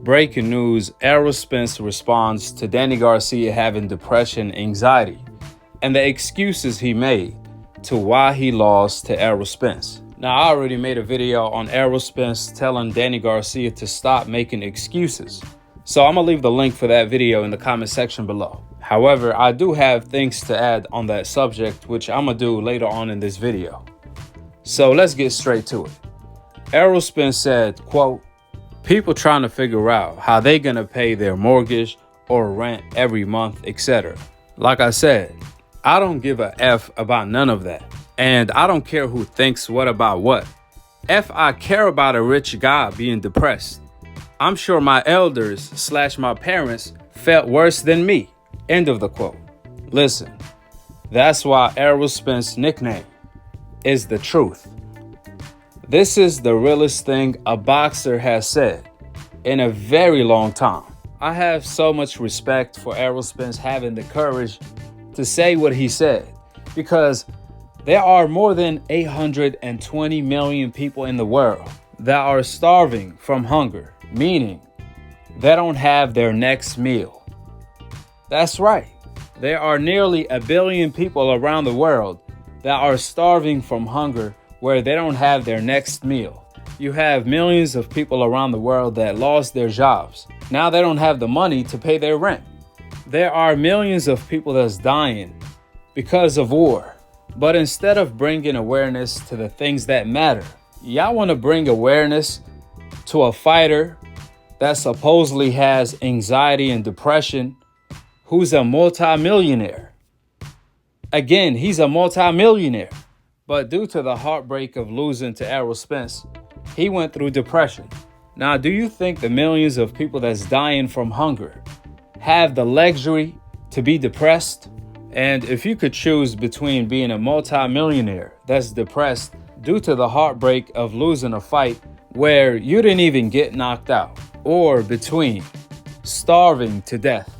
Breaking news, Errol Spence responds to Danny Garcia having depression, anxiety, and the excuses he made to why he lost to Errol Spence. Now, I already made a video on Errol Spence telling Danny Garcia to stop making excuses, so I'm gonna leave the link for that video in the comment section below. However, I do have things to add on that subject, which I'm gonna do later on in this video. So let's get straight to it. Errol Spence said, quote, "People trying to figure out how they gonna pay their mortgage or rent every month, etc. Like I said, I don't give a F about none of that. And I don't care who thinks what about what. If I care about a rich guy being depressed, I'm sure my elders / my parents felt worse than me." End of the quote. Listen, that's why Errol Spence's nickname is the truth. This is the realest thing a boxer has said in a very long time. I have so much respect for Errol Spence having the courage to say what he said, because there are more than 820 million people in the world that are starving from hunger, meaning they don't have their next meal. That's right. There are nearly 1 billion people around the world that are starving from hunger, where they don't have their next meal. You have millions of people around the world that lost their jobs. Now they don't have the money to pay their rent. There are millions of people that's dying because of war. But instead of bringing awareness to the things that matter, y'all want to bring awareness to a fighter that supposedly has anxiety and depression, who's a multimillionaire. Again, he's a multimillionaire. But due to the heartbreak of losing to Errol Spence, he went through depression. Now, do you think the millions of people that's dying from hunger have the luxury to be depressed? And if you could choose between being a multimillionaire that's depressed due to the heartbreak of losing a fight where you didn't even get knocked out, or between starving to death,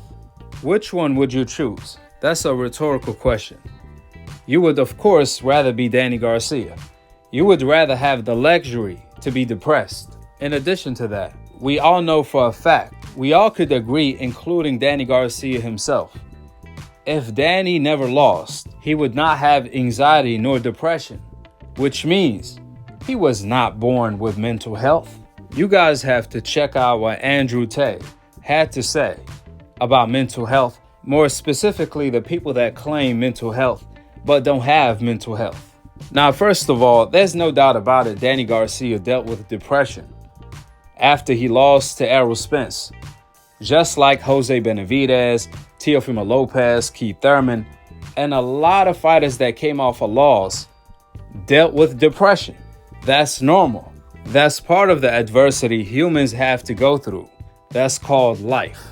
which one would you choose? That's a rhetorical question. You would, of course, rather be Danny Garcia. You would rather have the luxury to be depressed. In addition to that, we all know for a fact, we all could agree, including Danny Garcia himself, if Danny never lost, he would not have anxiety nor depression, which means he was not born with mental health. You guys have to check out what Andrew Tate had to say about mental health, more specifically the people that claim mental health but don't have mental health. Now, first of all, there's no doubt about it, Danny Garcia dealt with depression after he lost to Errol Spence, just like Jose Benavidez, Teofimo Lopez, Keith Thurman, and a lot of fighters that came off a loss dealt with depression. That's normal. That's part of the adversity humans have to go through. That's called life.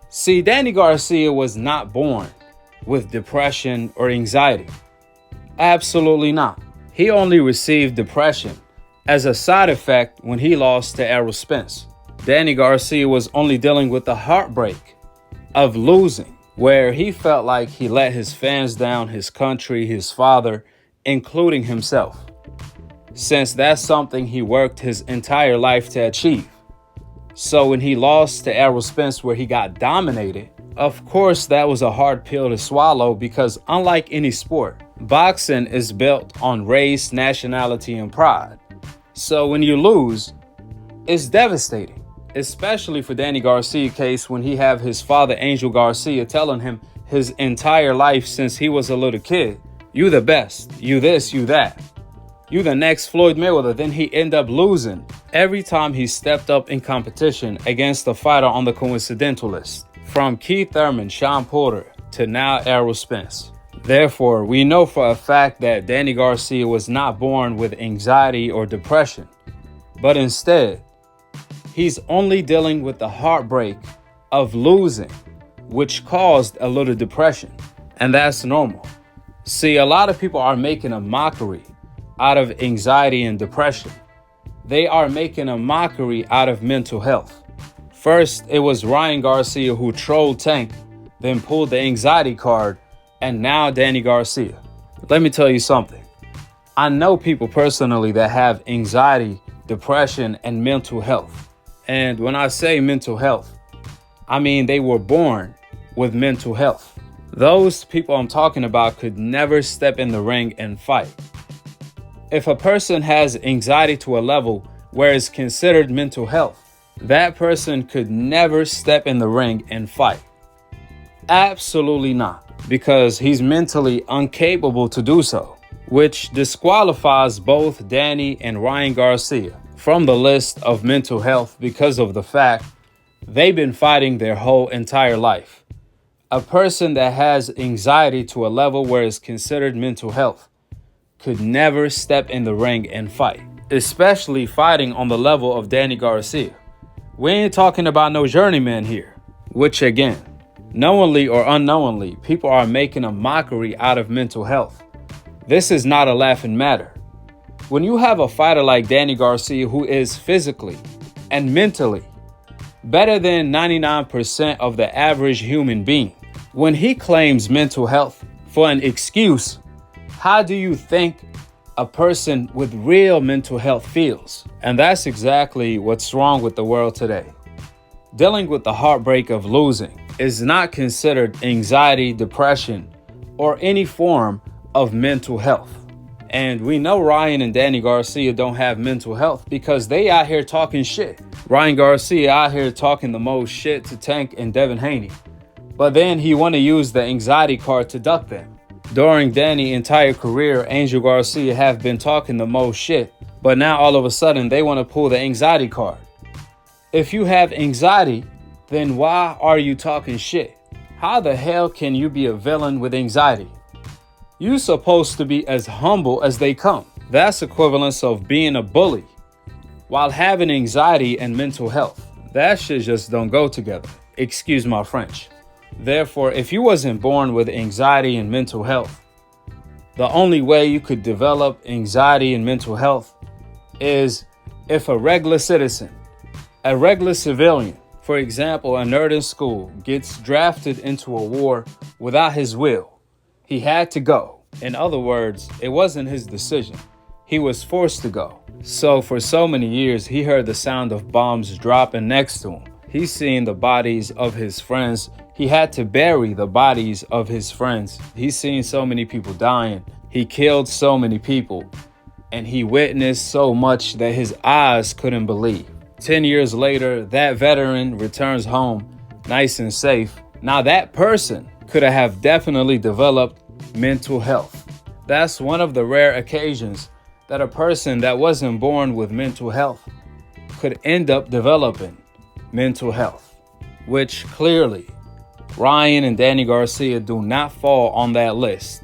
See, Danny Garcia was not born with depression or anxiety. Absolutely not. He only received depression as a side effect when he lost to Errol Spence. Danny Garcia was only dealing with the heartbreak of losing, where he felt like he let his fans down, his country, his father, including himself, since that's something he worked his entire life to achieve. So when he lost to Errol Spence, where he got dominated, of course that was a hard pill to swallow, because unlike any sport, boxing is built on race, nationality, and pride. So when you lose, it's devastating. Especially for Danny Garcia's case, when he have his father, Angel Garcia, telling him his entire life since he was a little kid, you the best, you this, you that, you the next Floyd Mayweather. Then he end up losing every time he stepped up in competition against a fighter on the coincidental list, from Keith Thurman, Sean Porter, to now Errol Spence. Therefore, we know for a fact that Danny Garcia was not born with anxiety or depression, but instead, he's only dealing with the heartbreak of losing, which caused a little depression, and that's normal. See, a lot of people are making a mockery out of anxiety and depression. They are making a mockery out of mental health. First, it was Ryan Garcia who trolled Tank, then pulled the anxiety card, and now Danny Garcia. Let me tell you something. I know people personally that have anxiety, depression, and mental health. And when I say mental health, I mean they were born with mental health. Those people I'm talking about could never step in the ring and fight. If a person has anxiety to a level where it's considered mental health, that person could never step in the ring and fight. Absolutely not, because he's mentally incapable to do so, which disqualifies both Danny and Ryan Garcia from the list of mental health because of the fact they've been fighting their whole entire life. A person that has anxiety to a level where it's considered mental health could never step in the ring and fight, especially fighting on the level of Danny Garcia. We ain't talking about no journeyman here, which again, knowingly or unknowingly, people are making a mockery out of mental health. This is not a laughing matter. When you have a fighter like Danny Garcia who is physically and mentally better than 99% of the average human being, when he claims mental health for an excuse, how do you think a person with real mental health feels? And that's exactly what's wrong with the world today. Dealing with the heartbreak of losing is not considered anxiety, depression, or any form of mental health. And we know Ryan and Danny Garcia don't have mental health because they out here talking shit. Ryan Garcia out here talking the most shit to Tank and Devin Haney. But then he want to use the anxiety card to duck them. During Danny's entire career, Angel Garcia have been talking the most shit, but now all of a sudden they want to pull the anxiety card. If you have anxiety, then why are you talking shit? How the hell can you be a villain with anxiety? You're supposed to be as humble as they come. That's equivalence of being a bully while having anxiety and mental health. That shit just don't go together. Excuse my French. Therefore, if you wasn't born with anxiety and mental health, the only way you could develop anxiety and mental health is if a regular citizen, a regular civilian, for example, a nerd in school, gets drafted into a war without his will. He had to go. In other words, it wasn't his decision. He was forced to go. So for so many years, he heard the sound of bombs dropping next to him. He's seen the bodies of his friends. He had to bury the bodies of his friends. He's seen so many people dying. He killed so many people. And he witnessed so much that his eyes couldn't believe. 10 years later, that veteran returns home nice and safe. Now that person could have definitely developed mental health. That's one of the rare occasions that a person that wasn't born with mental health could end up developing mental health, which clearly Ryan and Danny Garcia do not fall on that list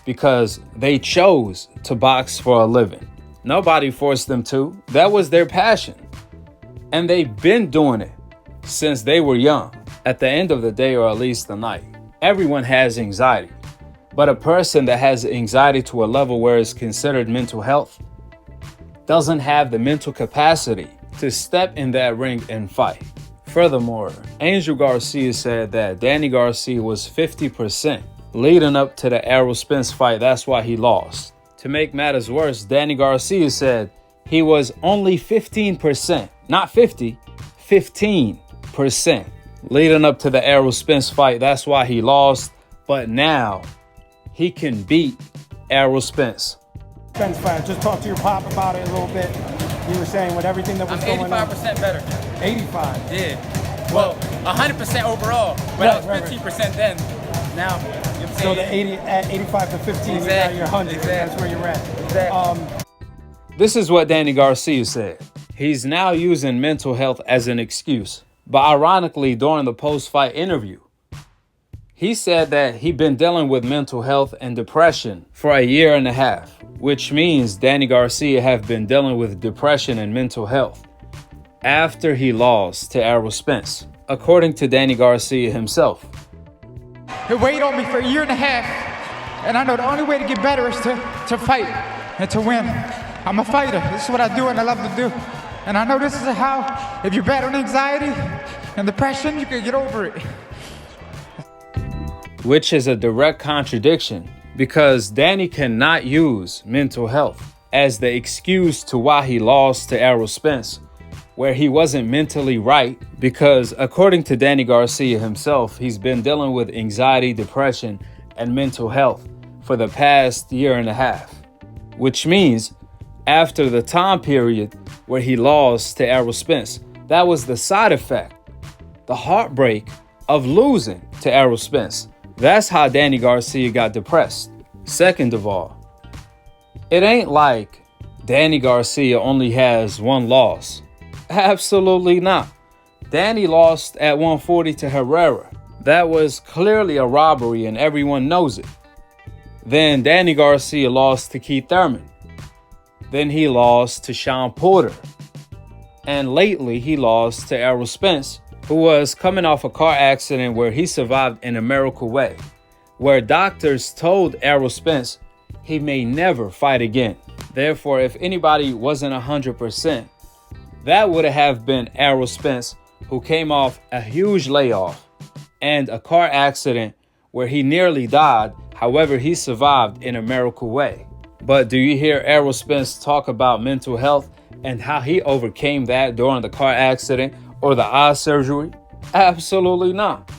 because they chose to box for a living. Nobody forced them to. That was their passion. And they've been doing it since they were young. At the end of the day, or at least the night, everyone has anxiety. But a person that has anxiety to a level where it's considered mental health doesn't have the mental capacity to step in that ring and fight. Furthermore, Angel Garcia said that Danny Garcia was 50% leading up to the Errol Spence fight. That's why he lost. To make matters worse, Danny Garcia said he was only 15%, not 50, 15% leading up to the Errol Spence fight. That's why he lost. But now he can beat Errol Spence. Spence fight. Just talk to your pop about it a little bit. You were saying with everything that was going on. I'm 85% better. 85? Yeah. Well, 100% overall, but I was 15% then. Now, you know what I'm saying? So the 80 at 85 to 15, exactly. You're 100. Exactly. That's where you're at. Exactly. This is what Danny Garcia said. He's now using mental health as an excuse. But ironically, during the post-fight interview, he said that he'd been dealing with mental health and depression for a year and a half, which means Danny Garcia have been dealing with depression and mental health after he lost to Errol Spence, according to Danny Garcia himself. It weighed on me for a year and a half, and I know the only way to get better is to fight and to win. I'm a fighter. This is what I do and I love to do. And I know this is how, if you're battling anxiety and depression, you can get over it. Which is a direct contradiction because Danny cannot use mental health as the excuse to why he lost to Errol Spence where he wasn't mentally right, because according to Danny Garcia himself, he's been dealing with anxiety, depression, and mental health for the past year and a half, which means after the time period where he lost to Errol Spence, that was the side effect, the heartbreak of losing to Errol Spence. That's how Danny Garcia got depressed. Second of all, it ain't like Danny Garcia only has one loss. Absolutely not. Danny lost at 140 to Herrera. That was clearly a robbery and everyone knows it. Then Danny Garcia lost to Keith Thurman. Then he lost to Sean Porter. And lately he lost to Errol Spence, who was coming off a car accident where he survived in a miracle way, where doctors told Errol Spence he may never fight again. Therefore, if anybody wasn't 100%, that would have been Errol Spence, who came off a huge layoff and a car accident where he nearly died. However, he survived in a miracle way. But do you hear Errol Spence talk about mental health and how he overcame that during the car accident or the eye surgery? Absolutely not.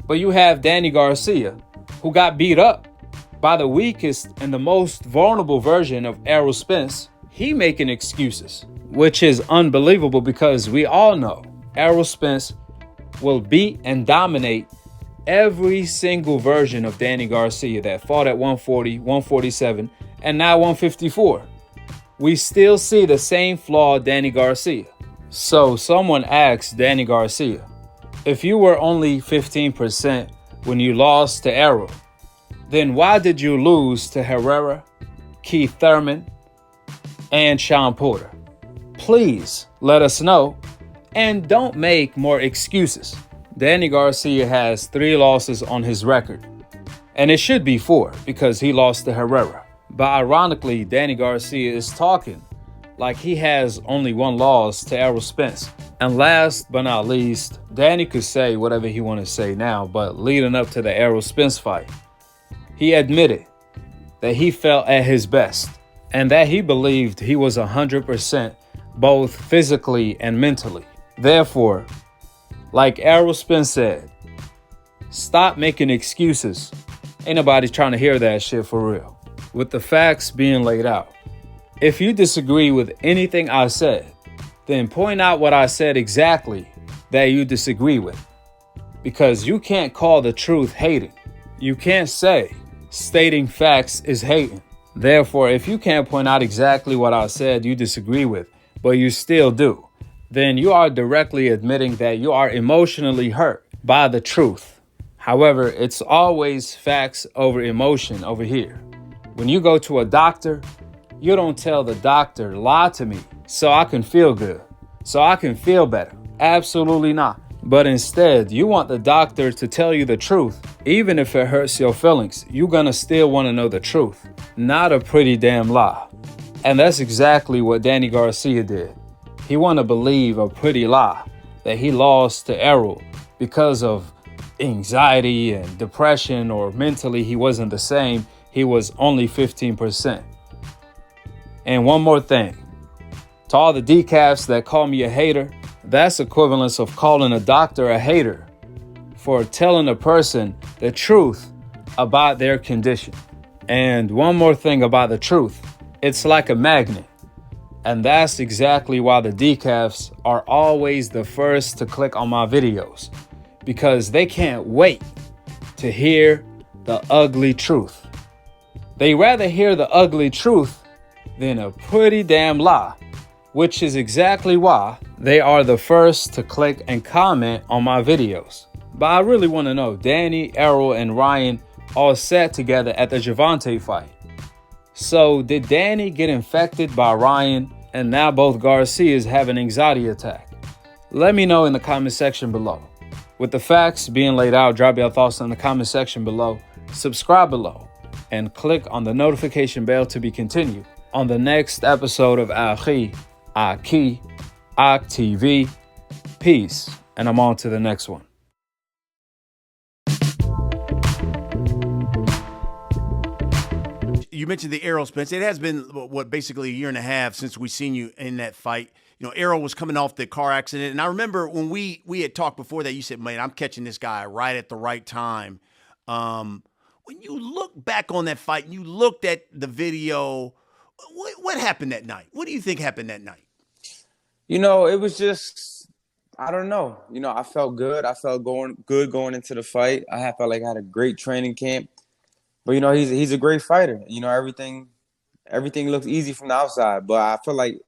But you have Danny Garcia, who got beat up by the weakest and the most vulnerable version of Errol Spence. He making excuses, which is unbelievable, because we all know Errol Spence will beat and dominate every single version of Danny Garcia that fought at 140, 147, and now 154. We still see the same flawed Danny Garcia. So someone asked Danny Garcia, if you were only 15% when you lost to Errol, then why did you lose to Herrera, Keith Thurman, and Sean Porter? Please let us know, and don't make more excuses. Danny Garcia has 3 losses on his record, and it should be 4 because he lost to Herrera. But ironically, Danny Garcia is talking like he has only 1 loss to Errol Spence. And last but not least, Danny could say whatever he want to say now, but leading up to the Errol Spence fight, he admitted that he felt at his best and that he believed he was 100% both physically and mentally. Therefore, like Errol Spence said, stop making excuses. Ain't nobody trying to hear that shit for real. With the facts being laid out, if you disagree with anything I said, then point out what I said exactly that you disagree with. Because you can't call the truth hating. You can't say stating facts is hating. Therefore, if you can't point out exactly what I said you disagree with, but you still do, then you are directly admitting that you are emotionally hurt by the truth. However, it's always facts over emotion over here. When you go to a doctor, you don't tell the doctor, lie to me so I can feel good, so I can feel better. Absolutely not. But instead, you want the doctor to tell you the truth. Even if it hurts your feelings, you're gonna still want to know the truth, not a pretty damn lie. And that's exactly what Danny Garcia did. He wanted to believe a pretty lie that he lost to Errol because of anxiety and depression, or mentally he wasn't the same. He was only 15%. And one more thing. To all the decafs that call me a hater, that's equivalence of calling a doctor a hater for telling a person the truth about their condition. And one more thing about the truth. It's like a magnet. And that's exactly why the decafs are always the first to click on my videos, because they can't wait to hear the ugly truth. They rather hear the ugly truth than a pretty damn lie, which is exactly why they are the first to click and comment on my videos. But I really want to know, Danny, Errol, and Ryan all sat together at the Gervonta fight. So did Danny get infected by Ryan, and now both Garcias have an anxiety attack? Let me know in the comment section below. With the facts being laid out, drop your thoughts in the comment section below, subscribe below, and click on the notification bell to be continued on the next episode of Akhi, Akhi TV. Peace, and I'm on to the next one. you mentioned the Errol Spence. It has been basically a year and a half since we seen you in that fight. You know, Errol was coming off the car accident, and I remember when we had talked before that, you said, "Man, I'm catching this guy right at the right time." When you look back on that fight and you looked at the video, what happened that night? What do you think happened that night? You know, it was just, I don't know. You know, I felt good. I felt good going into the fight. Felt like I had a great training camp. But you know, he's a great fighter. You know, everything looks easy from the outside. But I feel like